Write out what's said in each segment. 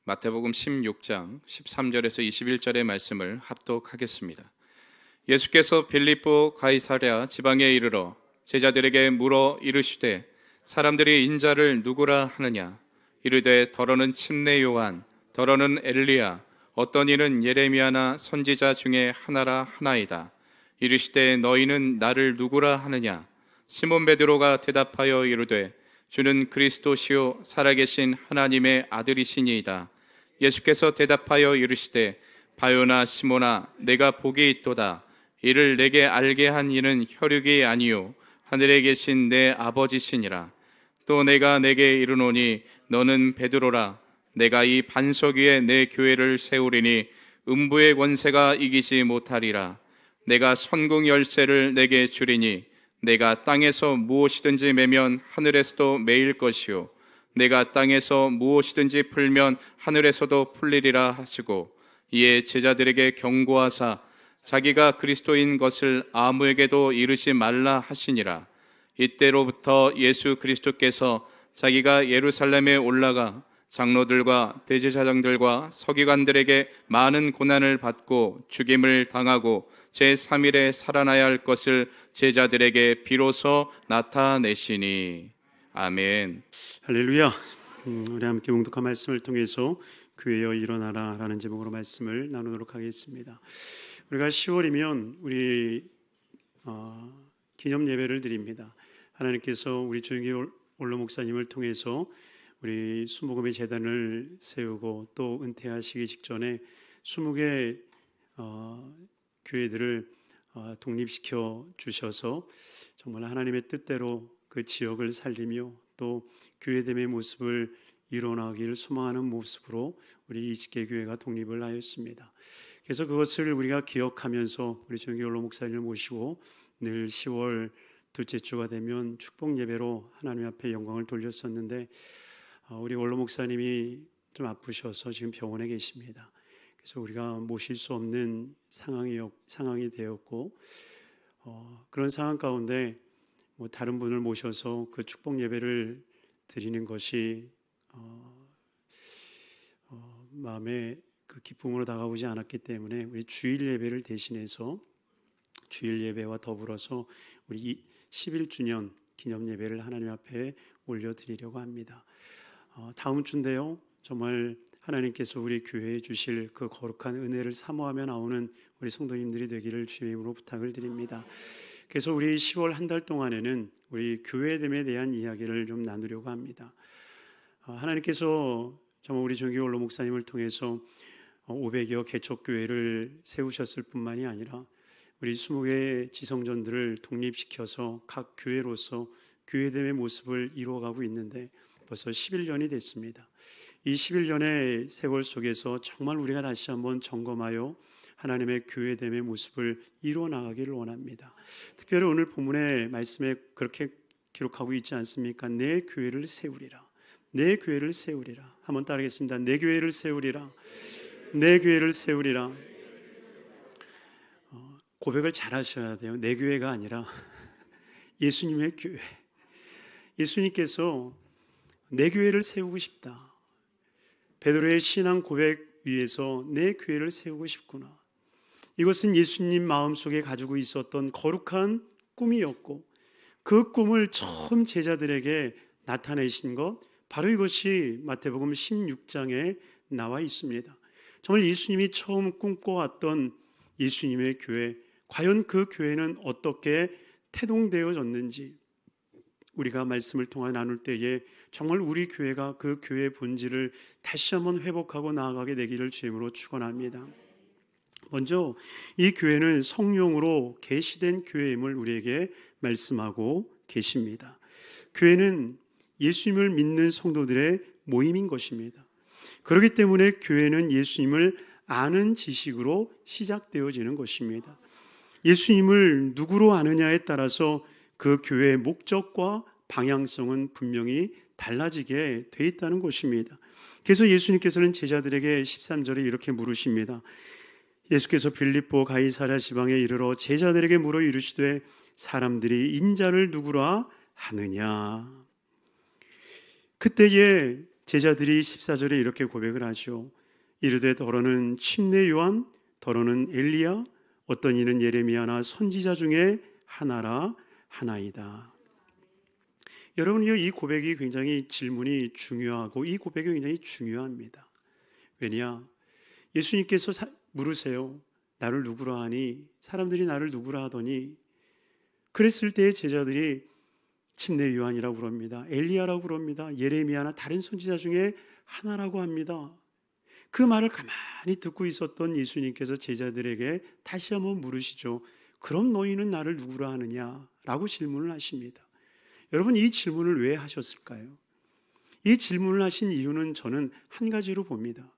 마태복음 16장 13절에서 21절의 말씀을 합독하겠습니다. 예수께서 빌립보 가이사랴 지방에 이르러 제자들에게 물어 이르시되 사람들이 인자를 누구라 하느냐? 이르되 더러는 침례 요한, 더러는 엘리야, 어떤 이는 예레미야나 선지자 중에 하나라 하나이다. 이르시되 너희는 나를 누구라 하느냐? 시몬 베드로가 대답하여 이르되 주는 그리스도시요 살아계신 하나님의 아들이시니이다. 예수께서 대답하여 이르시되 바요나 시몬아 내가 복이 있도다. 이를 내게 알게 한 이는 혈육이 아니요 하늘에 계신 내 아버지시니라. 또 내가 내게 이르노니 너는 베드로라. 내가 이 반석 위에 내 교회를 세우리니 음부의 권세가 이기지 못하리라. 내가 천국 열쇠를 내게 주리니 내가 땅에서 무엇이든지 매면 하늘에서도 매일 것이요 내가 땅에서 무엇이든지 풀면 하늘에서도 풀리리라 하시고 이에 제자들에게 경고하사 자기가 그리스도인 것을 아무에게도 이르지 말라 하시니라. 이때로부터 예수 그리스도께서 자기가 예루살렘에 올라가 장로들과 대제사장들과 서기관들에게 많은 고난을 받고 죽임을 당하고 제3일에 살아나야 할 것을 제자들에게 비로소 나타내시니. 아멘. 할렐루야. 우리 함께 묵독한 말씀을 통해서 교회여 일어나라 라는 제목으로 말씀을 나누도록 하겠습니다. 우리가 10월이면 우리 기념 예배를 드립니다. 하나님께서 우리 조영기 원로 목사님을 통해서 우리 수목음의 재단을 세우고 또 은퇴하시기 직전에 20개 교회들을 독립시켜 주셔서 정말 하나님의 뜻대로 그 지역을 살리며 또 교회됨의 모습을 이뤄나가기를 소망하는 모습으로 우리 20개 교회가 독립을 하였습니다. 그래서 그것을 우리가 기억하면서 우리 조영기 원로 목사님을 모시고 늘 10월 둘째 주가 되면 축복 예배로 하나님 앞에 영광을 돌렸었는데 우리 원로 목사님이 좀 아프셔서 지금 병원에 계십니다. 그래서 우리가 모실 수 없는 상황이 되었고 그런 상황 가운데 다른 분을 모셔서 그 축복 예배를 드리는 것이 마음에 그 기쁨으로 다가오지 않았기 때문에 우리 주일 예배를 대신해서 주일 예배와 더불어서 우리 11주년 기념 예배를 하나님 앞에 올려드리려고 합니다. 다음 주인데요, 정말 하나님께서 우리 교회에 주실 그 거룩한 은혜를 사모하며 나오는 우리 성도님들이 되기를 주의 이름으로 부탁을 드립니다. 그래서 우리 10월 한 달 동안에는 우리 교회됨에 대한 이야기를 좀 나누려고 합니다. 하나님께서 정말 우리 조영기 원로 목사님을 통해서 500여 개척교회를 세우셨을 뿐만이 아니라 우리 20개 지성전들을 독립시켜서 각 교회로서 교회됨의 모습을 이루어가고 있는데 벌써 11년이 됐습니다. 이 11년의 세월 속에서 정말 우리가 다시 한번 점검하여 하나님의 교회됨의 모습을 이루어 나가기를 원합니다. 특별히 오늘 본문의 말씀에 그렇게 기록하고 있지 않습니까? 내 교회를 세우리라. 내 교회를 세우리라. 한번 따르겠습니다. 내 교회를 세우리라. 내 교회를 세우리라. 고백을 잘 하셔야 돼요. 내 교회가 아니라 예수님의 교회. 예수님께서 내 교회를 세우고 싶다. 베드로의 신앙 고백 위에서 내 교회를 세우고 싶구나. 이것은 예수님 마음속에 가지고 있었던 거룩한 꿈이었고 그 꿈을 처음 제자들에게 나타내신 것, 바로 이것이 마태복음 16장에 나와 있습니다. 정말 예수님이 처음 꿈꿔왔던 예수님의 교회, 과연 그 교회는 어떻게 태동되어졌는지 우리가 말씀을 통해 나눌 때에 정말 우리 교회가 그 교회의 본질을 다시 한번 회복하고 나아가게 되기를 주임으로 축원합니다. 먼저 이 교회는 성령으로 계시된 교회임을 우리에게 말씀하고 계십니다. 교회는 예수님을 믿는 성도들의 모임인 것입니다. 그렇기 때문에 교회는 예수님을 아는 지식으로 시작되어지는 것입니다. 예수님을 누구로 아느냐에 따라서 그 교회의 목적과 방향성은 분명히 달라지게 돼 있다는 것입니다. 그래서 예수님께서는 제자들에게 13절에 이렇게 물으십니다. 예수께서 빌립보 가이사랴 지방에 이르러 제자들에게 물어 이르시되 사람들이 인자를 누구라 하느냐. 그때에 제자들이 14절에 이렇게 고백을 하죠. 이르되 더러는 침례 요한, 더러는 엘리야, 어떤 이는 예레미야나 선지자 중에 하나라 하나이다. 여러분요, 이 고백이 굉장히 질문이 중요하고 이 고백이 굉장히 중요합니다. 왜냐? 예수님께서 물으세요. 나를 누구라 하니? 사람들이 나를 누구라 하더니 그랬을 때 제자들이 침례 요한이라고 그럽니다. 엘리야라고 그럽니다. 예레미야나 다른 선지자 중에 하나라고 합니다. 그 말을 가만히 듣고 있었던 예수님께서 제자들에게 다시 한번 물으시죠. 그럼 너희는 나를 누구라 하느냐? 라고 질문을 하십니다. 여러분, 이 질문을 왜 하셨을까요? 이 질문을 하신 이유는 저는 한 가지로 봅니다.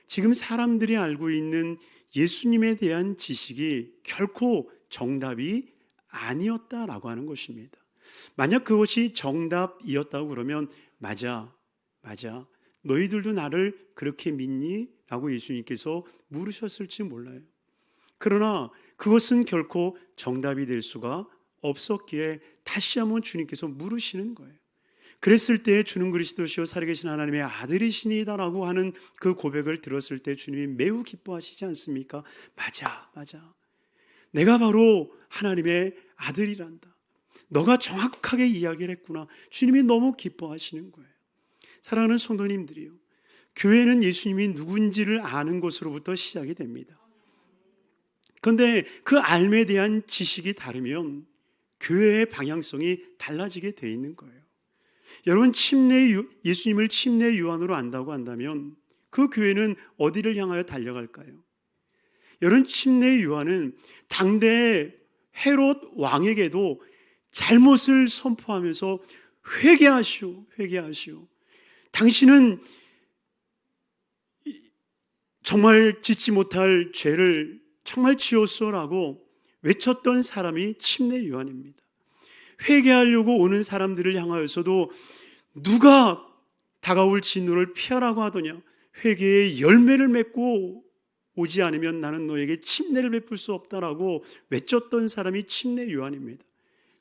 지금 사람들이 알고 있는 예수님에 대한 지식이 결코 정답이 아니었다라고 하는 것입니다. 만약 그것이 정답이었다고 그러면 맞아. 너희들도 나를 그렇게 믿니? 라고 예수님께서 물으셨을지 몰라요. 그러나 그것은 결코 정답이 될 수가 없었기에 다시 한번 주님께서 물으시는 거예요. 그랬을 때 주는 그리스도시요 살아계신 하나님의 아들이시니다라고 하는 그 고백을 들었을 때 주님이 매우 기뻐하시지 않습니까? 맞아. 내가 바로 하나님의 아들이란다. 너가 정확하게 이야기를 했구나. 주님이 너무 기뻐하시는 거예요. 사랑하는 성도님들이요, 교회는 예수님이 누군지를 아는 것으로부터 시작이 됩니다. 그런데 그 알에 대한 지식이 다르면 교회의 방향성이 달라지게 돼 있는 거예요. 여러분, 예수님을 침례 요한으로 안다고 한다면 그 교회는 어디를 향하여 달려갈까요? 여러분, 침례 요한은 당대의 헤롯 왕에게도 잘못을 선포하면서 회개하시오. 당신은 정말 짓지 못할 죄를 정말 지었소라고 외쳤던 사람이 침례 요한입니다. 회개하려고 오는 사람들을 향하여서도 누가 다가올 진노를 피하라고 하더냐? 회개의 열매를 맺고 오지 않으면 나는 너에게 침례를 베풀 수 없다라고 외쳤던 사람이 침례 요한입니다.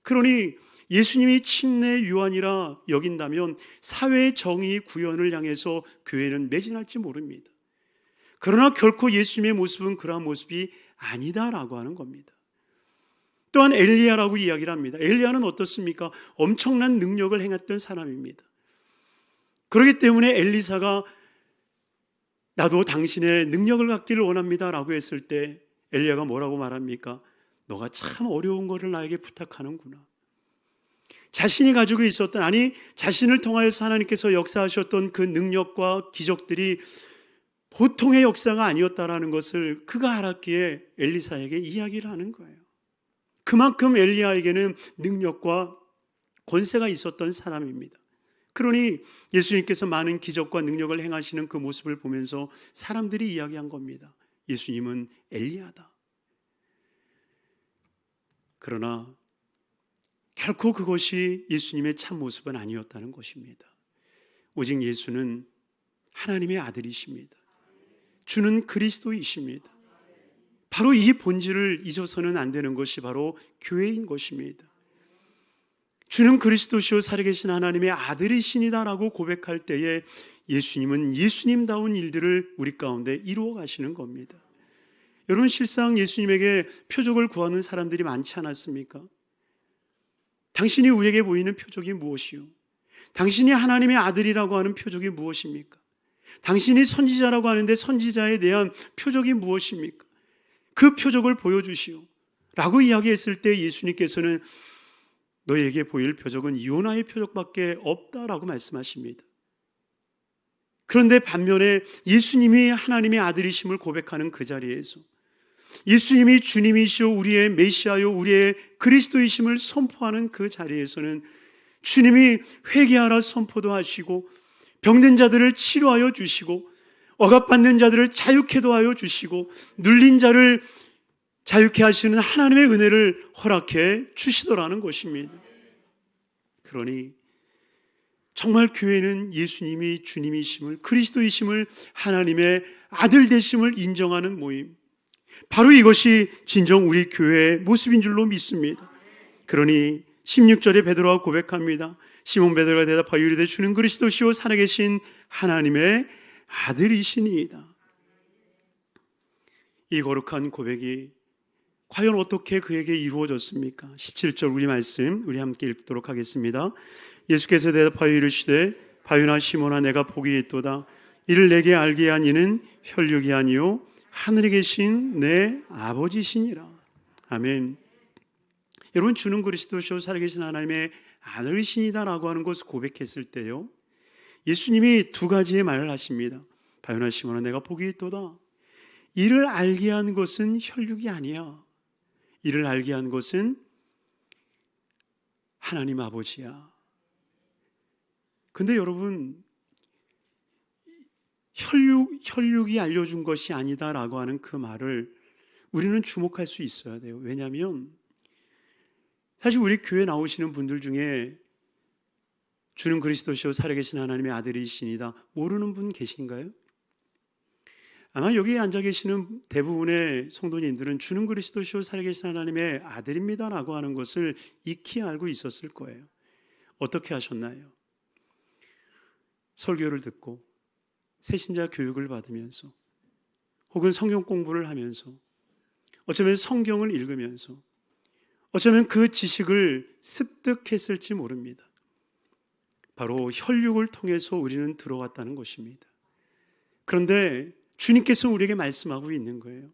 그러니 예수님이 침례 요한이라 여긴다면 사회의 정의 구현을 향해서 교회는 매진할지 모릅니다. 그러나 결코 예수님의 모습은 그러한 모습이 아니다라고 하는 겁니다. 또한 엘리야라고 이야기를 합니다. 엘리야는 어떻습니까? 엄청난 능력을 행했던 사람입니다. 그렇기 때문에 엘리사가 나도 당신의 능력을 갖기를 원합니다라고 했을 때 엘리야가 뭐라고 말합니까? 너가 참 어려운 거를 나에게 부탁하는구나. 자신이 가지고 있었던, 아니 자신을 통하여서 하나님께서 역사하셨던 그 능력과 기적들이 보통의 역사가 아니었다라는 것을 그가 알았기에 엘리사에게 이야기를 하는 거예요. 그만큼 엘리야에게는 능력과 권세가 있었던 사람입니다. 그러니 예수님께서 많은 기적과 능력을 행하시는 그 모습을 보면서 사람들이 이야기한 겁니다. 예수님은 엘리야다. 그러나 결코 그것이 예수님의 참 모습은 아니었다는 것입니다. 오직 예수는 하나님의 아들이십니다. 주는 그리스도이십니다. 바로 이 본질을 잊어서는 안 되는 것이 바로 교회인 것입니다. 주는 그리스도시요 살아계신 하나님의 아들이시니다라고 고백할 때에 예수님은 예수님다운 일들을 우리 가운데 이루어 가시는 겁니다. 여러분, 실상 예수님에게 표적을 구하는 사람들이 많지 않았습니까? 당신이 우리에게 보이는 표적이 무엇이요? 당신이 하나님의 아들이라고 하는 표적이 무엇입니까? 당신이 선지자라고 하는데 선지자에 대한 표적이 무엇입니까? 그 표적을 보여주시오 라고 이야기했을 때 예수님께서는 너에게 보일 표적은 요나의 표적밖에 없다라고 말씀하십니다. 그런데 반면에 예수님이 하나님의 아들이심을 고백하는 그 자리에서 예수님이 주님이시오, 우리의 메시아요, 우리의 그리스도이심을 선포하는 그 자리에서는 주님이 회개하라 선포도 하시고 병든 자들을 치료하여 주시고 억압받는 자들을 자유케도 하여 주시고 눌린 자를 자유케 하시는 하나님의 은혜를 허락해 주시더라는 것입니다. 그러니 정말 교회는 예수님이 주님이심을, 그리스도이심을, 하나님의 아들 되심을 인정하는 모임, 바로 이것이 진정 우리 교회의 모습인 줄로 믿습니다. 그러니 16절에 베드로가 고백합니다. 시몬 베드로가 대답하여 이르되 주는 그리스도시요 살아계신 하나님의 아들이시니이다. 이 거룩한 고백이 과연 어떻게 그에게 이루어졌습니까? 17절 우리 말씀 우리 함께 읽도록 하겠습니다. 예수께서 대답하여 이르시되 바요나 시몬아 내가 복이 있도다. 이를 내게 알게 한 이는 혈육이 아니요 하늘에 계신 내 아버지시니라. 아멘. 여러분, 주는 그리스도시요 살아계신 하나님의 아들이시니다라고 하는 것을 고백했을 때요, 예수님이 두 가지의 말을 하십니다. 바요나 시몬아 내가 복이 있도다. 이를 알게 한 것은 혈육이 아니야. 이를 알게 한 것은 하나님 아버지야. 근데 여러분, 혈육이 알려준 것이 아니다라고 하는 그 말을 우리는 주목할 수 있어야 돼요. 왜냐하면 사실 우리 교회 나오시는 분들 중에 주는 그리스도시요 살아계신 하나님의 아들이시니다 모르는 분 계신가요? 아마 여기 앉아 계시는 대부분의 성도님들은 주는 그리스도시요 살아계신 하나님의 아들입니다라고 하는 것을 익히 알고 있었을 거예요. 어떻게 하셨나요? 설교를 듣고 새신자 교육을 받으면서 혹은 성경 공부를 하면서 어쩌면 성경을 읽으면서 어쩌면 그 지식을 습득했을지 모릅니다. 바로 혈육을 통해서 우리는 들어왔다는 것입니다. 그런데 주님께서 우리에게 말씀하고 있는 거예요.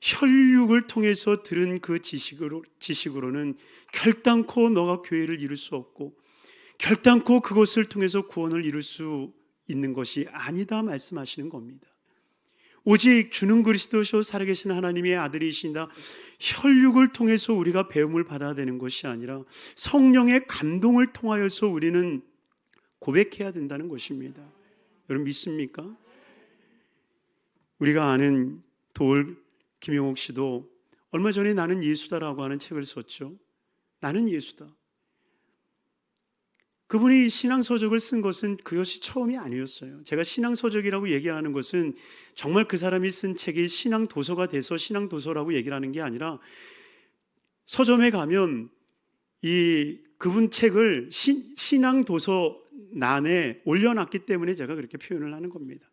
혈육을 통해서 들은 그 지식으로는 결단코 너가 교회를 이룰 수 없고 결단코 그것을 통해서 구원을 이룰 수 있는 것이 아니다 말씀하시는 겁니다. 오직 주는 그리스도시요 살아계신 하나님의 아들이신다. 혈육을 통해서 우리가 배움을 받아야 되는 것이 아니라 성령의 감동을 통하여서 우리는 고백해야 된다는 것입니다. 여러분 믿습니까? 우리가 아는 도울 김용옥 씨도 얼마 전에 나는 예수다라고 하는 책을 썼죠. 나는 예수다. 그분이 신앙서적을 쓴 것은 그것이 처음이 아니었어요. 제가 신앙서적이라고 얘기하는 것은 정말 그 사람이 쓴 책이 신앙도서가 돼서 신앙도서라고 얘기를 하는 게 아니라 서점에 가면 그분 책을 신앙도서란에 올려놨기 때문에 제가 그렇게 표현을 하는 겁니다.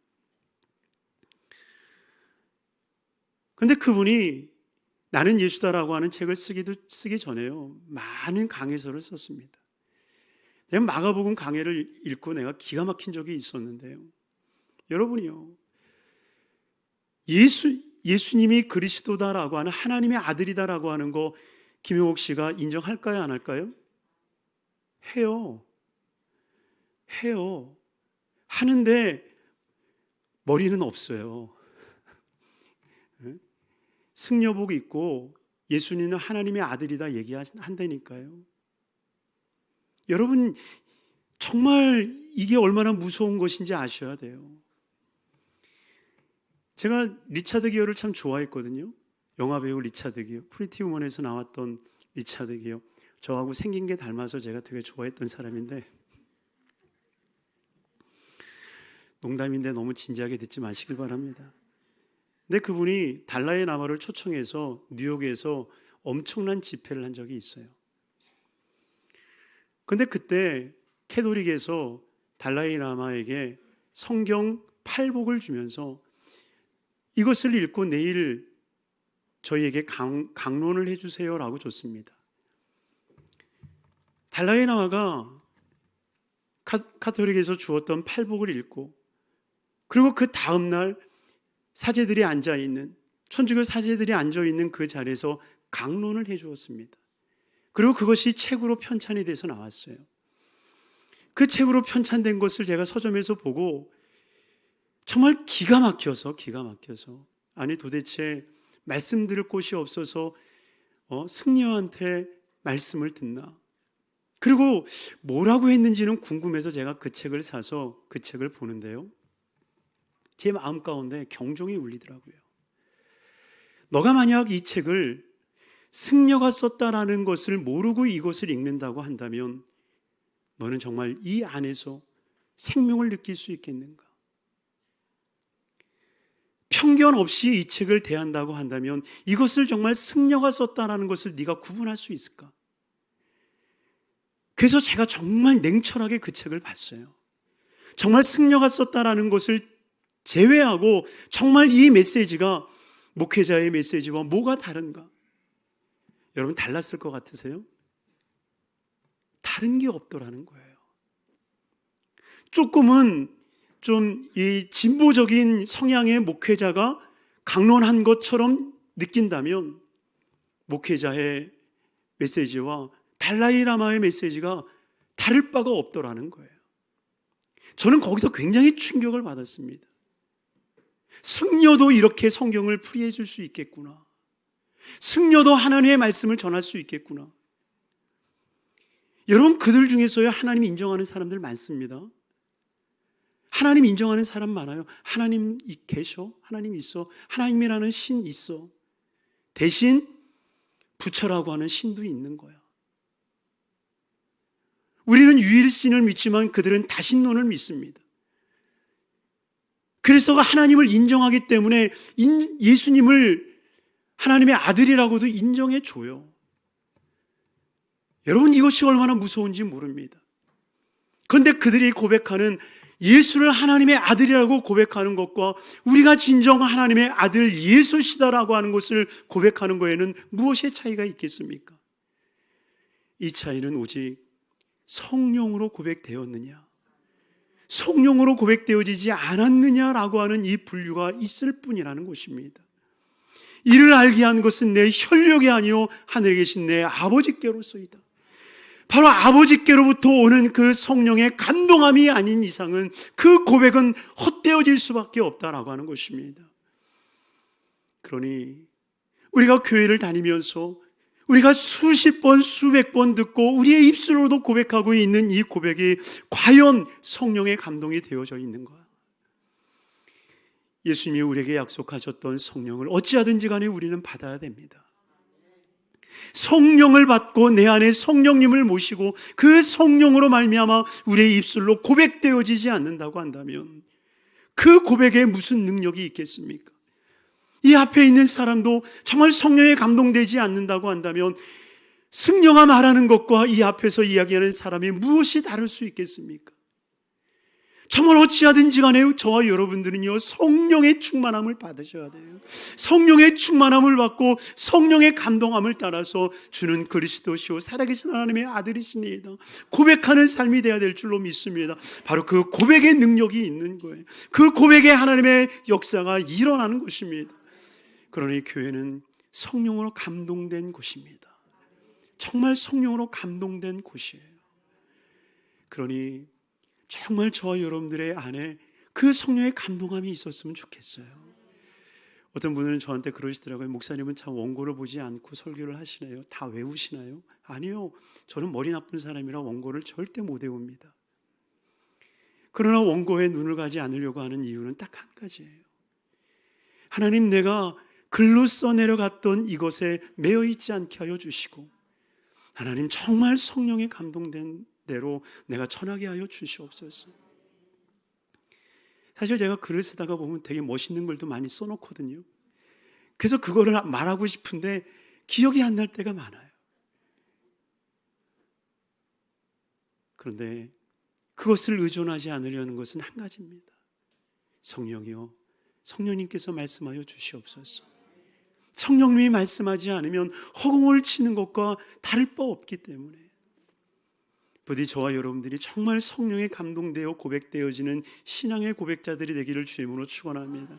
그런데 그분이 나는 예수다라고 하는 책을 쓰기 전에요, 많은 강해서를 썼습니다. 내가 마가복음 강해를 읽고 내가 기가 막힌 적이 있었는데요. 여러분이요, 예수님이 그리스도다라고 하는 하나님의 아들이다라고 하는 거 김용옥 씨가 인정할까요? 안 할까요? 해요. 하는데 머리는 없어요. 승려복 입고 예수님은 하나님의 아들이다 얘기한다니까요. 여러분 정말 이게 얼마나 무서운 것인지 아셔야 돼요. 제가 리차드 기어를 참 좋아했거든요. 영화배우 리차드 기어, 프리티 우먼에서 나왔던 리차드 기어. 저하고 생긴 게 닮아서 제가 되게 좋아했던 사람인데, 농담인데 너무 진지하게 듣지 마시길 바랍니다. 근데 그분이 달라이 라마를 초청해서 뉴욕에서 엄청난 집회를 한 적이 있어요. 근데 그때 캐톨릭에서 달라이 라마에게 성경 8복을 주면서 이것을 읽고 내일 저희에게 강론을 해주세요라고 줬습니다. 달라이 라마가 카톨릭에서 주었던 8복을 읽고, 그리고 그 다음날 사제들이 앉아있는, 천주교 사제들이 앉아있는 그 자리에서 강론을 해주었습니다. 그리고 그것이 책으로 편찬이 돼서 나왔어요. 그 책으로 편찬된 것을 제가 서점에서 보고 정말 기가 막혀서 아니 도대체 말씀 들을 곳이 없어서 승려한테 말씀을 듣나, 그리고 뭐라고 했는지는 궁금해서 제가 그 책을 사서 그 책을 보는데요, 제 마음 가운데 경종이 울리더라고요. 너가 만약 이 책을 승려가 썼다라는 것을 모르고 이것을 읽는다고 한다면 너는 정말 이 안에서 생명을 느낄 수 있겠는가? 편견 없이 이 책을 대한다고 한다면 이것을 정말 승려가 썼다라는 것을 네가 구분할 수 있을까? 그래서 제가 정말 냉철하게 그 책을 봤어요. 정말 승려가 썼다라는 것을 제외하고 정말 이 메시지가 목회자의 메시지와 뭐가 다른가? 여러분 달랐을 것 같으세요? 다른 게 없더라는 거예요. 조금은 좀 이 진보적인 성향의 목회자가 강론한 것처럼 느낀다면 목회자의 메시지와 달라이라마의 메시지가 다를 바가 없더라는 거예요. 저는 거기서 굉장히 충격을 받았습니다. 승려도 이렇게 성경을 풀이해 줄 수 있겠구나. 승려도 하나님의 말씀을 전할 수 있겠구나. 여러분, 그들 중에서야 하나님 인정하는 사람들 많습니다. 하나님 인정하는 사람 많아요. 하나님 계셔? 하나님 있어? 하나님이라는 신 있어. 대신 부처라고 하는 신도 있는 거야. 우리는 유일신을 믿지만 그들은 다신론을 믿습니다. 그래서 하나님을 인정하기 때문에 예수님을 하나님의 아들이라고도 인정해 줘요. 여러분, 이것이 얼마나 무서운지 모릅니다. 그런데 그들이 고백하는 예수를 하나님의 아들이라고 고백하는 것과 우리가 진정 하나님의 아들 예수시다라고 하는 것을 고백하는 거에는 무엇의 차이가 있겠습니까? 이 차이는 오직 성령으로 고백되었느냐, 성령으로 고백되어지지 않았느냐라고 하는 이 분류가 있을 뿐이라는 것입니다. 이를 알게 한 것은 내 혈육이 아니요 하늘에 계신 내 아버지께로서이다. 바로 아버지께로부터 오는 그 성령의 감동함이 아닌 이상은 그 고백은 헛되어질 수밖에 없다라고 하는 것입니다. 그러니 우리가 교회를 다니면서 우리가 수십 번, 수백 번 듣고 우리의 입술로도 고백하고 있는 이 고백이 과연 성령의 감동이 되어져 있는가? 예수님이 우리에게 약속하셨던 성령을 어찌하든지 간에 우리는 받아야 됩니다. 성령을 받고 내 안에 성령님을 모시고 그 성령으로 말미암아 우리의 입술로 고백되어지지 않는다고 한다면 그 고백에 무슨 능력이 있겠습니까? 이 앞에 있는 사람도 정말 성령에 감동되지 않는다고 한다면 승려가 말하는 것과 이 앞에서 이야기하는 사람이 무엇이 다를 수 있겠습니까? 정말 어찌하든지 간에 저와 여러분들은요, 성령의 충만함을 받으셔야 돼요. 성령의 충만함을 받고 성령의 감동함을 따라서 주는 그리스도시요 살아계신 하나님의 아들이시니이다 고백하는 삶이 되어야 될 줄로 믿습니다. 바로 그 고백의 능력이 있는 거예요. 그 고백에 하나님의 역사가 일어나는 것입니다. 그러니 교회는 성령으로 감동된 곳입니다. 정말 성령으로 감동된 곳이에요. 그러니 정말 저와 여러분들의 안에 그 성령의 감동함이 있었으면 좋겠어요. 어떤 분들은 저한테 그러시더라고요. 목사님은 참 원고를 보지 않고 설교를 하시나요? 다 외우시나요? 아니요, 저는 머리 나쁜 사람이라 원고를 절대 못 외웁니다. 그러나 원고에 눈을 가지 않으려고 하는 이유는 딱 한 가지예요. 하나님, 내가 글로 써내려갔던 이것에 매여 있지 않게 하여 주시고, 하나님 정말 성령에 감동된 대로 내가 전하게 하여 주시옵소서. 사실 제가 글을 쓰다가 보면 되게 멋있는 글도 많이 써놓거든요. 그래서 그거를 말하고 싶은데 기억이 안 날 때가 많아요. 그런데 그것을 의존하지 않으려는 것은 한 가지입니다. 성령이요, 성령님께서 말씀하여 주시옵소서. 성령님이 말씀하지 않으면 허공을 치는 것과 다를 바 없기 때문에 부디 저와 여러분들이 정말 성령에 감동되어 고백되어지는 신앙의 고백자들이 되기를 주임으로 축원합니다.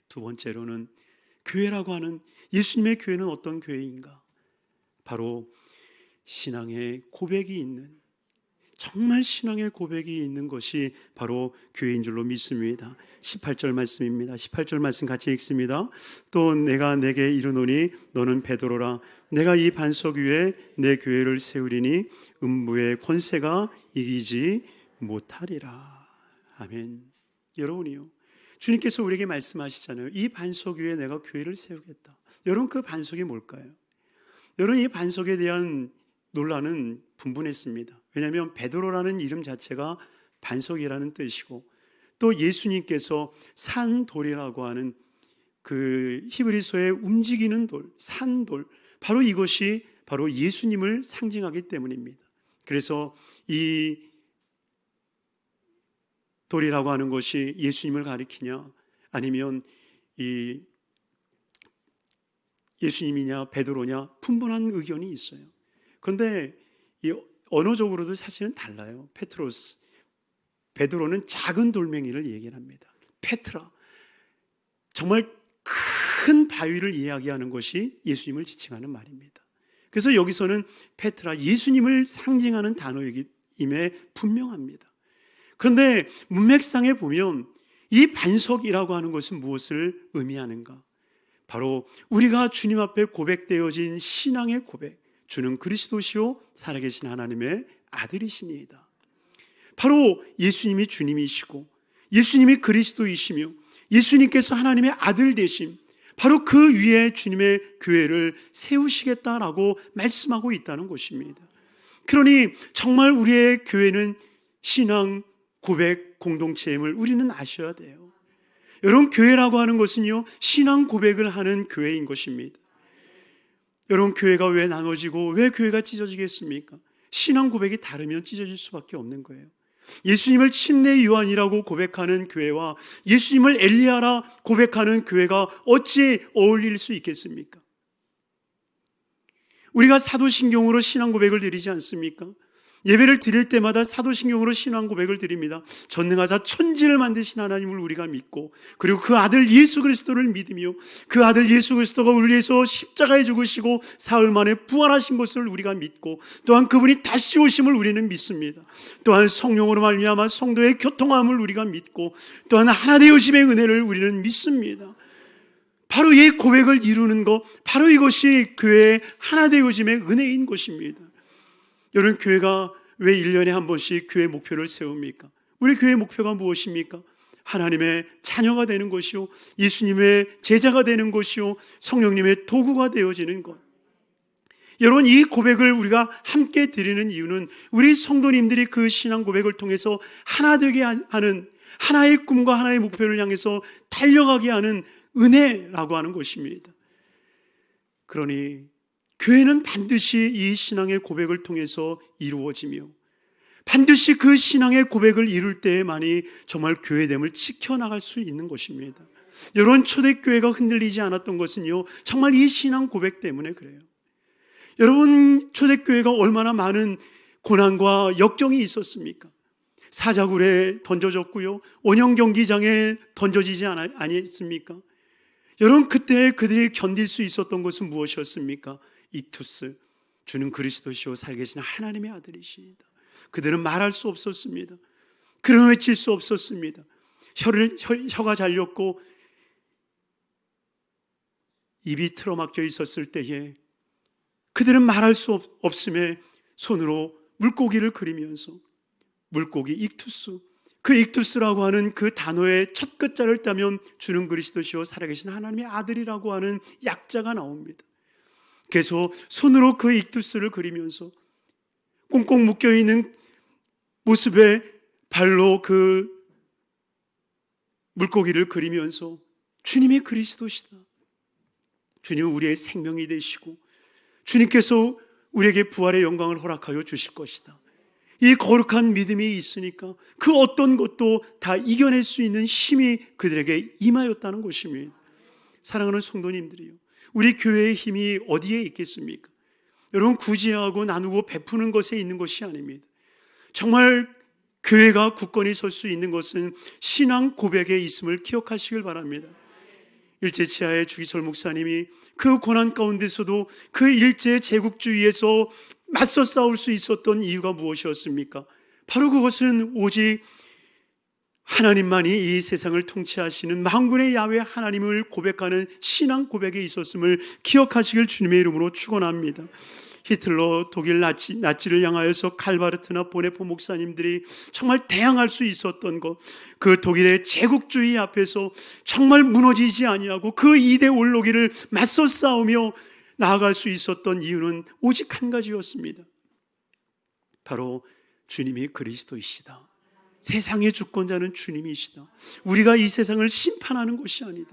두 번째로는 교회라고 하는 예수님의 교회는 어떤 교회인가? 바로 신앙의 고백이 있는, 정말 신앙의 고백이 있는 것이 바로 교회인 줄로 믿습니다. 18절 말씀입니다. 18절 말씀 같이 읽습니다. 또 내가 내게 이르노니 너는 베드로라. 내가 이 반석 위에 내 교회를 세우리니 음부의 권세가 이기지 못하리라. 아멘. 여러분이요, 주님께서 우리에게 말씀하시잖아요. 이 반석 위에 내가 교회를 세우겠다. 여러분, 그 반석이 뭘까요? 여러분, 이 반석에 대한 논란은 분분했습니다. 왜냐하면 베드로라는 이름 자체가 반석이라는 뜻이고, 또 예수님께서 산돌이라고 하는 그 히브리서의 움직이는 돌, 산돌, 바로 이것이 바로 예수님을 상징하기 때문입니다. 그래서 이 돌이라고 하는 것이 예수님을 가리키냐 아니면 이 예수님이냐 베드로냐 분분한 의견이 있어요. 그런데 이 언어적으로도 사실은 달라요. 페트로스, 베드로는 작은 돌멩이를 얘기합니다. 페트라, 정말 큰 바위를 이야기하는 것이 예수님을 지칭하는 말입니다. 그래서 여기서는 페트라, 예수님을 상징하는 단어임에 분명합니다. 그런데 문맥상에 보면 이 반석이라고 하는 것은 무엇을 의미하는가? 바로 우리가 주님 앞에 고백되어진 신앙의 고백, 주는 그리스도시요 살아계신 하나님의 아들이시니이다. 바로 예수님이 주님이시고 예수님이 그리스도이시며 예수님께서 하나님의 아들 되심, 바로 그 위에 주님의 교회를 세우시겠다라고 말씀하고 있다는 것입니다. 그러니 정말 우리의 교회는 신앙, 고백, 공동체임을 우리는 아셔야 돼요. 여러분, 교회라고 하는 것은요, 신앙 고백을 하는 교회인 것입니다. 여러분, 교회가 왜 나눠지고 왜 교회가 찢어지겠습니까? 신앙 고백이 다르면 찢어질 수밖에 없는 거예요. 예수님을 침례 요한이라고 고백하는 교회와 예수님을 엘리야라 고백하는 교회가 어찌 어울릴 수 있겠습니까? 우리가 사도신경으로 신앙 고백을 드리지 않습니까? 예배를 드릴 때마다 사도신경으로 신앙 고백을 드립니다. 전능하사 천지를 만드신 하나님을 우리가 믿고, 그리고 그 아들 예수 그리스도를 믿으며, 그 아들 예수 그리스도가 우리 위해서 십자가에 죽으시고 사흘 만에 부활하신 것을 우리가 믿고, 또한 그분이 다시 오심을 우리는 믿습니다. 또한 성령으로 말미암아 성도의 교통함을 우리가 믿고, 또한 하나 되어짐의 은혜를 우리는 믿습니다. 바로 이 고백을 이루는 것, 바로 이것이 교회의 하나 되어짐의 은혜인 것입니다. 여러분, 교회가 왜 1년에 한 번씩 교회 목표를 세웁니까? 우리 교회 목표가 무엇입니까? 하나님의 자녀가 되는 것이요, 예수님의 제자가 되는 것이요, 성령님의 도구가 되어지는 것. 여러분, 이 고백을 우리가 함께 드리는 이유는 우리 성도님들이 그 신앙 고백을 통해서 하나 되게 하는, 하나의 꿈과 하나의 목표를 향해서 달려가게 하는 은혜라고 하는 것입니다. 그러니 교회는 반드시 이 신앙의 고백을 통해서 이루어지며, 반드시 그 신앙의 고백을 이룰 때에만이 정말 교회됨을 지켜나갈 수 있는 것입니다. 여러분, 초대교회가 흔들리지 않았던 것은요, 정말 이 신앙 고백 때문에 그래요. 여러분, 초대교회가 얼마나 많은 고난과 역경이 있었습니까? 사자굴에 던져졌고요, 원형 경기장에 던져지지 않았습니까? 여러분, 그때 그들이 견딜 수 있었던 것은 무엇이었습니까? 이투스, 주는 그리스도시요 살계신 하나님의 아들이시다. 그들은 말할 수 없었습니다. 그는 외칠 수 없었습니다. 혀가 잘렸고 입이 틀어막혀 있었을 때에 그들은 말할 수 없음에 손으로 물고기를 그리면서, 물고기 익투스, 그 익투스라고 하는 그 단어의 첫 글자를 따면 주는 그리스도시요 살아계신 하나님의 아들이라고 하는 약자가 나옵니다. 그래서 손으로 그 익투스를 그리면서 꽁꽁 묶여있는 모습에 발로 그 물고기를 그리면서 주님이 그리스도시다, 주님은 우리의 생명이 되시고 주님께서 우리에게 부활의 영광을 허락하여 주실 것이다, 이 거룩한 믿음이 있으니까 그 어떤 것도 다 이겨낼 수 있는 힘이 그들에게 임하였다는 것입니다. 사랑하는 성도님들이요, 우리 교회의 힘이 어디에 있겠습니까? 여러분, 구제하고 나누고 베푸는 것에 있는 것이 아닙니다. 정말 교회가 굳건히 설 수 있는 것은 신앙 고백에 있음을 기억하시길 바랍니다. 일제치하의 주기철 목사님이 그 고난 가운데서도 그 일제 제국주의에서 맞서 싸울 수 있었던 이유가 무엇이었습니까? 바로 그것은 오직 하나님만이 이 세상을 통치하시는 만군의 야훼 하나님을 고백하는 신앙 고백에 있었음을 기억하시길 주님의 이름으로 축원합니다. 히틀러 독일 나치를 향하여서 칼바르트나 보네포 목사님들이 정말 대항할 수 있었던 것, 그 독일의 제국주의 앞에서 정말 무너지지 아니하고 그 이데올로기를 맞서 싸우며 나아갈 수 있었던 이유는 오직 한 가지였습니다. 바로 주님이 그리스도이시다, 세상의 주권자는 주님이시다, 우리가 이 세상을 심판하는 것이 아니다.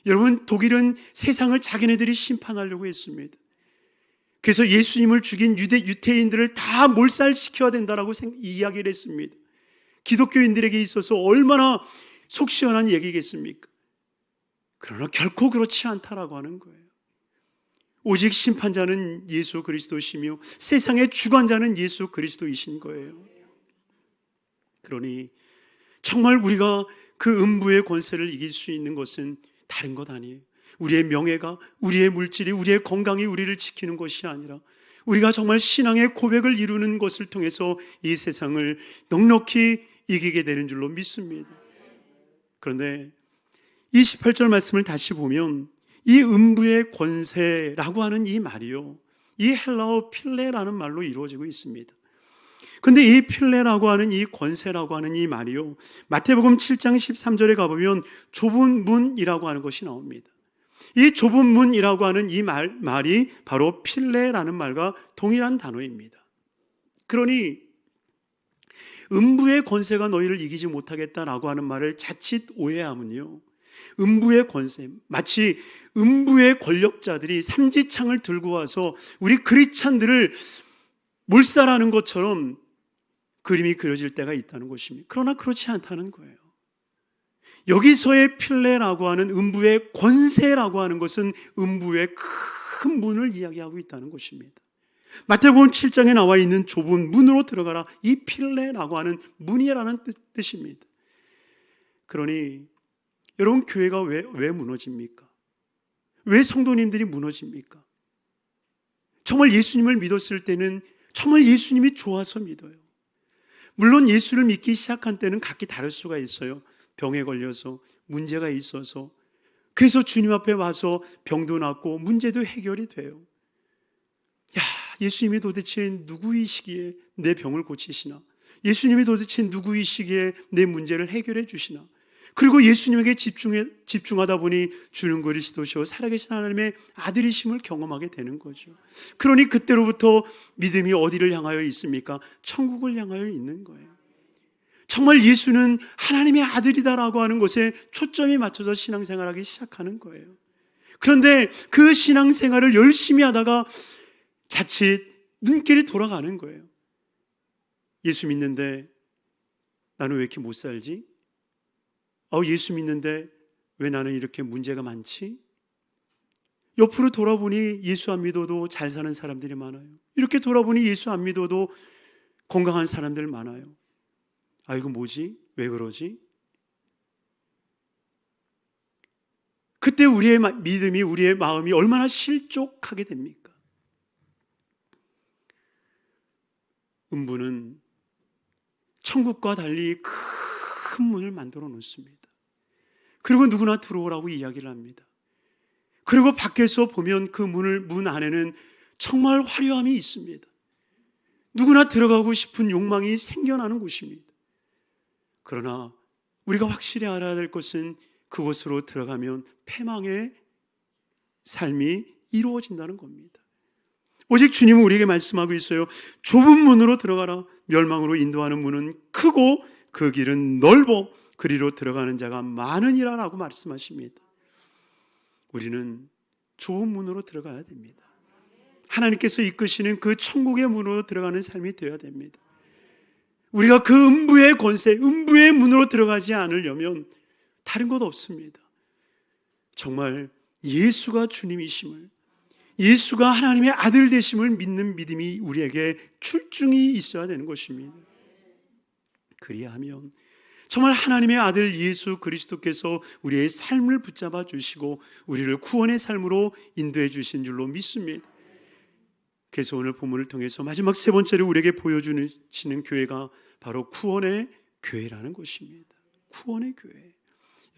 여러분, 독일은 세상을 자기네들이 심판하려고 했습니다. 그래서 예수님을 죽인 유태인들을 다 몰살시켜야 된다라고 이야기를 했습니다. 기독교인들에게 있어서 얼마나 속 시원한 얘기겠습니까? 그러나 결코 그렇지 않다라고 하는 거예요. 오직 심판자는 예수 그리스도시며 세상의 주관자는 예수 그리스도이신 거예요. 그러니 정말 우리가 그 음부의 권세를 이길 수 있는 것은 다른 것 아니에요. 우리의 명예가, 우리의 물질이, 우리의 건강이 우리를 지키는 것이 아니라 우리가 정말 신앙의 고백을 이루는 것을 통해서 이 세상을 넉넉히 이기게 되는 줄로 믿습니다. 그런데 28절 말씀을 다시 보면 이 음부의 권세라고 하는 이 말이요, 이 헬라어 필레라는 말로 이루어지고 있습니다. 그런데 이 필레라고 하는 이 권세라고 하는 이 말이요, 마태복음 7장 13절에 가보면 좁은 문이라고 하는 것이 나옵니다. 이 좁은 문이라고 하는 이 말이 바로 필레라는 말과 동일한 단어입니다. 그러니 음부의 권세가 너희를 이기지 못하겠다라고 하는 말을 자칫 오해하면요, 음부의 권세, 마치 음부의 권력자들이 삼지창을 들고 와서 우리 크리스찬들을 몰살하는 것처럼 그림이 그려질 때가 있다는 것입니다. 그러나 그렇지 않다는 거예요. 여기서의 필레라고 하는 음부의 권세라고 하는 것은 음부의 큰 문을 이야기하고 있다는 것입니다. 마태복음 7장에 나와 있는 좁은 문으로 들어가라, 이 필레라고 하는 문이라는 뜻입니다. 그러니 여러분, 교회가 왜 무너집니까? 왜 성도님들이 무너집니까? 정말 예수님을 믿었을 때는 정말 예수님이 좋아서 믿어요. 물론 예수를 믿기 시작한 때는 각기 다를 수가 있어요. 병에 걸려서, 문제가 있어서, 그래서 주님 앞에 와서 병도 낫고 문제도 해결이 돼요. 야, 예수님이 도대체 누구이시기에 내 병을 고치시나? 예수님이 도대체 누구이시기에 내 문제를 해결해 주시나? 그리고 예수님에게 집중하다 보니 주는 그리스도시오 살아계신 하나님의 아들이심을 경험하게 되는 거죠. 그러니 그때로부터 믿음이 어디를 향하여 있습니까? 천국을 향하여 있는 거예요. 정말 예수는 하나님의 아들이다라고 하는 것에 초점이 맞춰서 신앙생활하기 시작하는 거예요. 그런데 그 신앙생활을 열심히 하다가 자칫 눈길이 돌아가는 거예요. 예수 믿는데 나는 왜 이렇게 못 살지? 예수 믿는데 왜 나는 이렇게 문제가 많지? 옆으로 돌아보니 예수 안 믿어도 잘 사는 사람들이 많아요. 이렇게 돌아보니 예수 안 믿어도 건강한 사람들 많아요. 이거 뭐지? 왜 그러지? 그때 우리의 믿음이, 우리의 마음이 얼마나 실족하게 됩니까? 음부는 천국과 달리 큰 문을 만들어 놓습니다. 그리고 누구나 들어오라고 이야기를 합니다. 그리고 밖에서 보면 그 문 안에는 정말 화려함이 있습니다. 누구나 들어가고 싶은 욕망이 생겨나는 곳입니다. 그러나 우리가 확실히 알아야 될 것은 그곳으로 들어가면 패망의 삶이 이루어진다는 겁니다. 오직 주님은 우리에게 말씀하고 있어요. 좁은 문으로 들어가라. 멸망으로 인도하는 문은 크고 그 길은 넓어 그리로 들어가는 자가 많으니라 라고 말씀하십니다. 우리는 좁은 문으로 들어가야 됩니다. 하나님께서 이끄시는 그 천국의 문으로 들어가는 삶이 되어야 됩니다. 우리가 그 음부의 권세, 음부의 문으로 들어가지 않으려면 다른 것 없습니다. 정말 예수가 주님이심을, 예수가 하나님의 아들 되심을 믿는 믿음이 우리에게 출중히 있어야 되는 것입니다. 그리하면 정말 하나님의 아들 예수 그리스도께서 우리의 삶을 붙잡아 주시고 우리를 구원의 삶으로 인도해 주신 줄로 믿습니다. 그래서 오늘 본문을 통해서 마지막 세 번째로 우리에게 보여주시는 교회가 바로 구원의 교회라는 것입니다. 구원의 교회.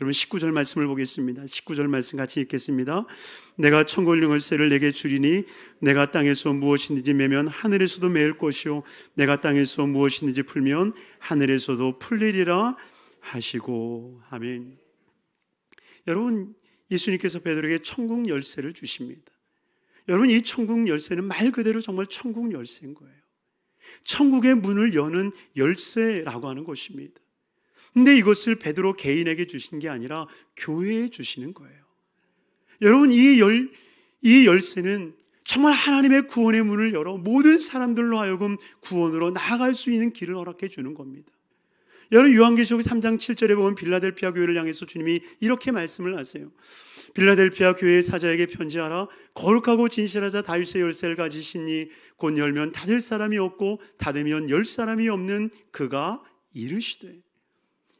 여러분 19절 말씀을 보겠습니다. 19절 말씀 같이 읽겠습니다. 내가 천국의 열쇠를 내게 주리니 내가 땅에서 무엇이든지 매면 하늘에서도 매일 것이요 내가 땅에서 무엇이든지 풀면 하늘에서도 풀리리라 하시고. 아멘. 여러분, 예수님께서 베드로에게 천국 열쇠를 주십니다. 여러분, 이 천국 열쇠는 말 그대로 정말 천국 열쇠인 거예요. 천국의 문을 여는 열쇠라고 하는 것입니다. 근데 이것을 베드로 개인에게 주신 게 아니라 교회에 주시는 거예요. 여러분, 이 열쇠는 정말 하나님의 구원의 문을 열어 모든 사람들로 하여금 구원으로 나아갈 수 있는 길을 허락해 주는 겁니다. 여러분, 요한계시록 3장 7절에 보면 빌라델피아 교회를 향해서 주님이 이렇게 말씀을 하세요. 빌라델피아 교회의 사자에게 편지하라. 거룩하고 진실하자 다윗의 열쇠를 가지시니 곧 열면 닫을 사람이 없고 닫으면 열 사람이 없는 그가 이르시되.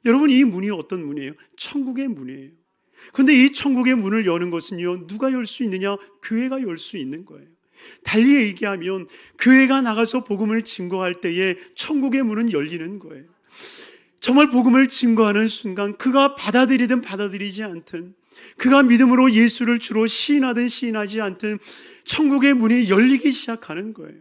여러분, 이 문이 어떤 문이에요? 천국의 문이에요. 그런데 이 천국의 문을 여는 것은요, 누가 열 수 있느냐? 교회가 열 수 있는 거예요. 달리 얘기하면 교회가 나가서 복음을 증거할 때에 천국의 문은 열리는 거예요. 정말 복음을 증거하는 순간 그가 받아들이든 받아들이지 않든, 그가 믿음으로 예수를 주로 시인하든 시인하지 않든 천국의 문이 열리기 시작하는 거예요.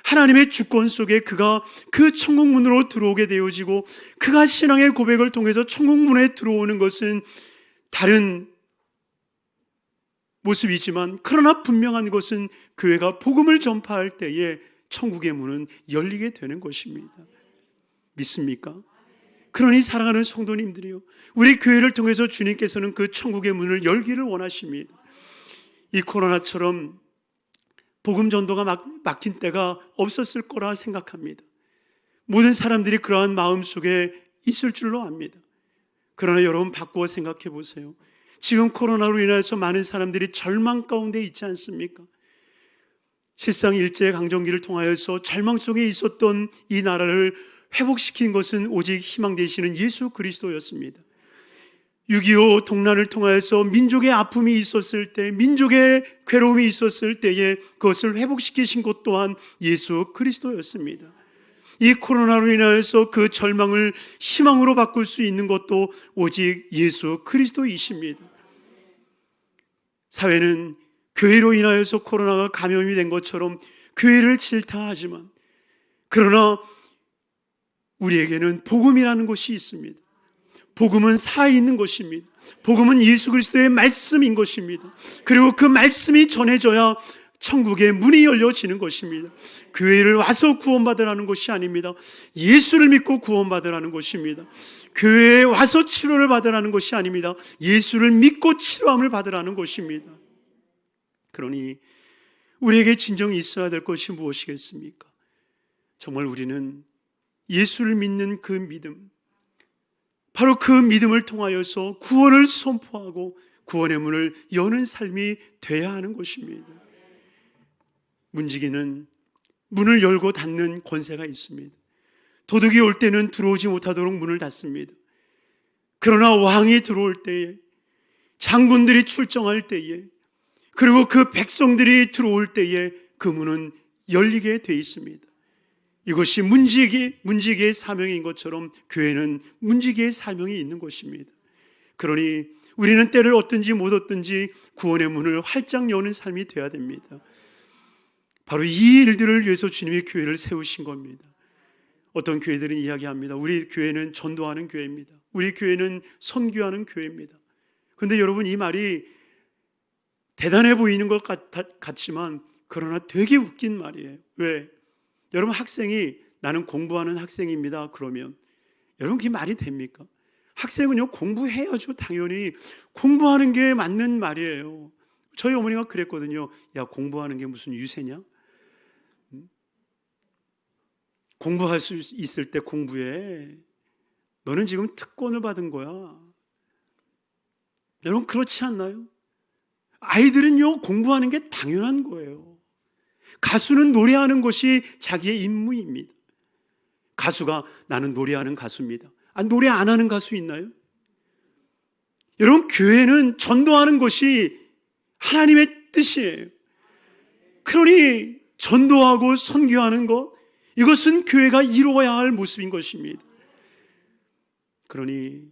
하나님의 주권 속에 그가 그 천국 문으로 들어오게 되어지고, 그가 신앙의 고백을 통해서 천국 문에 들어오는 것은 다른 모습이지만, 그러나 분명한 것은 교회가 복음을 전파할 때에 천국의 문은 열리게 되는 것입니다. 믿습니까? 그러니 사랑하는 성도님들이요, 우리 교회를 통해서 주님께서는 그 천국의 문을 열기를 원하십니다. 이 코로나처럼 복음 전도가 막힌 때가 없었을 거라 생각합니다. 모든 사람들이 그러한 마음 속에 있을 줄로 압니다. 그러나 여러분, 바꾸어 생각해 보세요. 지금 코로나로 인해서 많은 사람들이 절망 가운데 있지 않습니까? 실상 일제강점기를 통하여서 절망 속에 있었던 이 나라를 회복시킨 것은 오직 희망 되시는 예수 그리스도였습니다. 6.25 동란을 통하여서 민족의 아픔이 있었을 때, 민족의 괴로움이 있었을 때에 그것을 회복시키신 것 또한 예수 그리스도였습니다. 이 코로나로 인하여서 그 절망을 희망으로 바꿀 수 있는 것도 오직 예수 그리스도이십니다. 사회는 교회로 인하여서 코로나가 감염이 된 것처럼 교회를 질타하지만, 그러나 우리에게는 복음이라는 것이 있습니다. 복음은 살아있는 것입니다. 복음은 예수 그리스도의 말씀인 것입니다. 그리고 그 말씀이 전해져야 천국의 문이 열려지는 것입니다. 교회를 와서 구원받으라는 것이 아닙니다. 예수를 믿고 구원받으라는 것입니다. 교회에 와서 치료를 받으라는 것이 아닙니다. 예수를 믿고 치료함을 받으라는 것입니다. 그러니 우리에게 진정이 있어야 될 것이 무엇이겠습니까? 정말 우리는 예수를 믿는 그 믿음, 바로 그 믿음을 통하여서 구원을 선포하고 구원의 문을 여는 삶이 돼야 하는 것입니다. 문지기는 문을 열고 닫는 권세가 있습니다. 도둑이 올 때는 들어오지 못하도록 문을 닫습니다. 그러나 왕이 들어올 때에, 장군들이 출정할 때에, 그리고 그 백성들이 들어올 때에 그 문은 열리게 돼 있습니다. 이것이 문지기의 사명인 것처럼 교회는 문지기의 사명이 있는 것입니다. 그러니 우리는 때를 얻든지 못 얻든지 구원의 문을 활짝 여는 삶이 되어야 됩니다. 바로 이 일들을 위해서 주님이 교회를 세우신 겁니다. 어떤 교회들은 이야기합니다. 우리 교회는 전도하는 교회입니다. 우리 교회는 선교하는 교회입니다. 그런데 여러분, 이 말이 대단해 보이는 것 같지만 그러나 되게 웃긴 말이에요. 왜? 여러분, 학생이 나는 공부하는 학생입니다 그러면 여러분, 그게 말이 됩니까? 학생은요, 공부해야죠. 당연히 공부하는 게 맞는 말이에요. 저희 어머니가 그랬거든요. 야, 공부하는 게 무슨 유세냐? 공부할 수 있을 때 공부해. 너는 지금 특권을 받은 거야. 여러분, 그렇지 않나요? 아이들은요, 공부하는 게 당연한 거예요. 가수는 노래하는 것이 자기의 임무입니다. 가수가 나는 노래하는 가수입니다. 노래 안 하는 가수 있나요? 여러분, 교회는 전도하는 것이 하나님의 뜻이에요. 그러니 전도하고 선교하는 것, 이것은 교회가 이루어야 할 모습인 것입니다. 그러니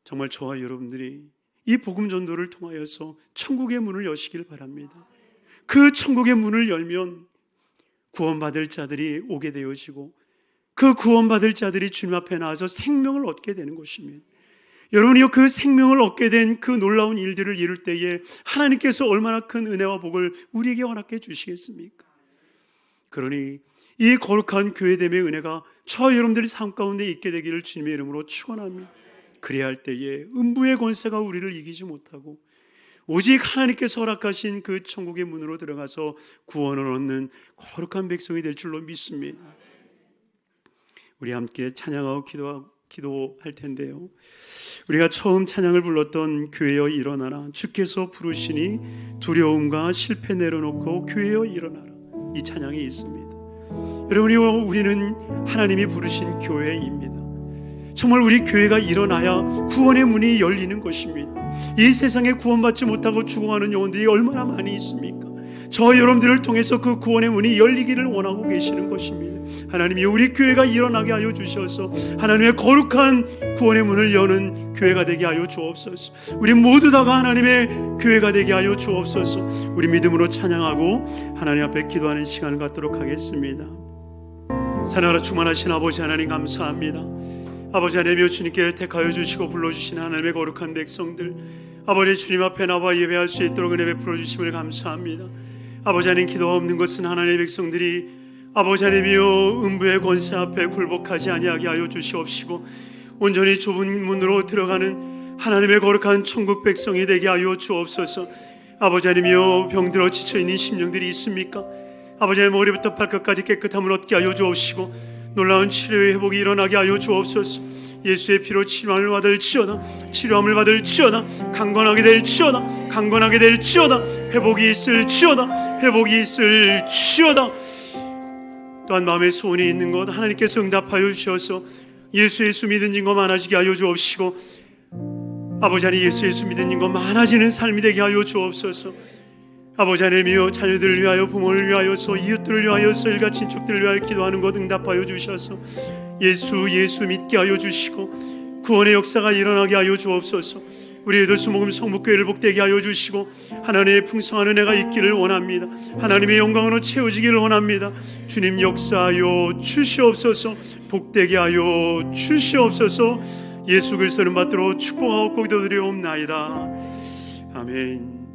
정말 저와 여러분들이 이 복음 전도를 통하여서 천국의 문을 여시길 바랍니다. 그 천국의 문을 열면 구원받을 자들이 오게 되어지고 그 구원받을 자들이 주님 앞에 나와서 생명을 얻게 되는 것입니다. 여러분이요, 그 생명을 얻게 된 그 놀라운 일들을 이룰 때에 하나님께서 얼마나 큰 은혜와 복을 우리에게 허락해 주시겠습니까? 그러니 이 거룩한 교회됨의 은혜가 저와 여러분들의 삶 가운데 있게 되기를 주님의 이름으로 축원합니다. 그래야 할 때에 음부의 권세가 우리를 이기지 못하고 오직 하나님께서 허락하신 그 천국의 문으로 들어가서 구원을 얻는 거룩한 백성이 될 줄로 믿습니다. 우리 함께 찬양하고 기도할 텐데요, 우리가 처음 찬양을 불렀던 교회여 일어나라, 주께서 부르시니 두려움과 실패 내려놓고 교회여 일어나라, 이 찬양이 있습니다. 여러분, 우리는 하나님이 부르신 교회입니다. 정말 우리 교회가 일어나야 구원의 문이 열리는 것입니다. 이 세상에 구원받지 못하고 죽어가는 영혼들이 얼마나 많이 있습니까? 저 여러분들을 통해서 그 구원의 문이 열리기를 원하고 계시는 것입니다. 하나님이 우리 교회가 일어나게 하여 주셔서 하나님의 거룩한 구원의 문을 여는 교회가 되게 하여 주옵소서. 우리 모두 다가 하나님의 교회가 되게 하여 주옵소서. 우리 믿음으로 찬양하고 하나님 앞에 기도하는 시간을 갖도록 하겠습니다. 사랑하라 충만하신 아버지 하나님, 감사합니다. 아버지 하나님, 주님께 택하여 주시고 불러주신 하나님의 거룩한 백성들, 아버지 주님 앞에 나와 예배할 수 있도록 은혜 베풀어 주심을 감사합니다. 아버지 하나님, 기도가 없는 것은 하나님의 백성들이 아버지 하나님이여 음부의 권세 앞에 굴복하지 아니하게 하여 주시옵시고, 온전히 좁은 문으로 들어가는 하나님의 거룩한 천국 백성이 되게 하여 주옵소서. 아버지 하나님이여, 병들어 지쳐있는 심령들이 있습니까? 아버지 하나님, 머리부터 발끝까지 깨끗함을 얻게 하여 주옵시고, 놀라운 치료의 회복이 일어나게 하여 주옵소서. 예수의 피로 치료함을 받을지어다, 치료함을 받을지어다, 강건하게 될지어다, 강건하게 될지어다, 회복이 있을지어다, 회복이 있을지어다. 또한 마음에 소원이 있는 것 하나님께서 응답하여 주셔서 예수 믿은 것 많아지게 하여 주옵시고, 아버지 하나님, 예수 믿은 것 많아지는 삶이 되게 하여 주옵소서. 아버지 하나님이여, 자녀들을 위하여, 부모를 위하여서, 이웃들을 위하여서, 일가 친척들을 위하여 기도하는 것 응답하여 주셔서 예수 믿게 하여 주시고 구원의 역사가 일어나게 하여 주옵소서. 우리 애들 수목금 성북교회를 복되게 하여 주시고 하나님의 풍성한 은혜가 있기를 원합니다. 하나님의 영광으로 채워지기를 원합니다. 주님 역사하여 주시옵소서. 복되게 하여 주시옵소서. 예수 그리스도를 받들어 축복하고 기도드리옵나이다. 아멘.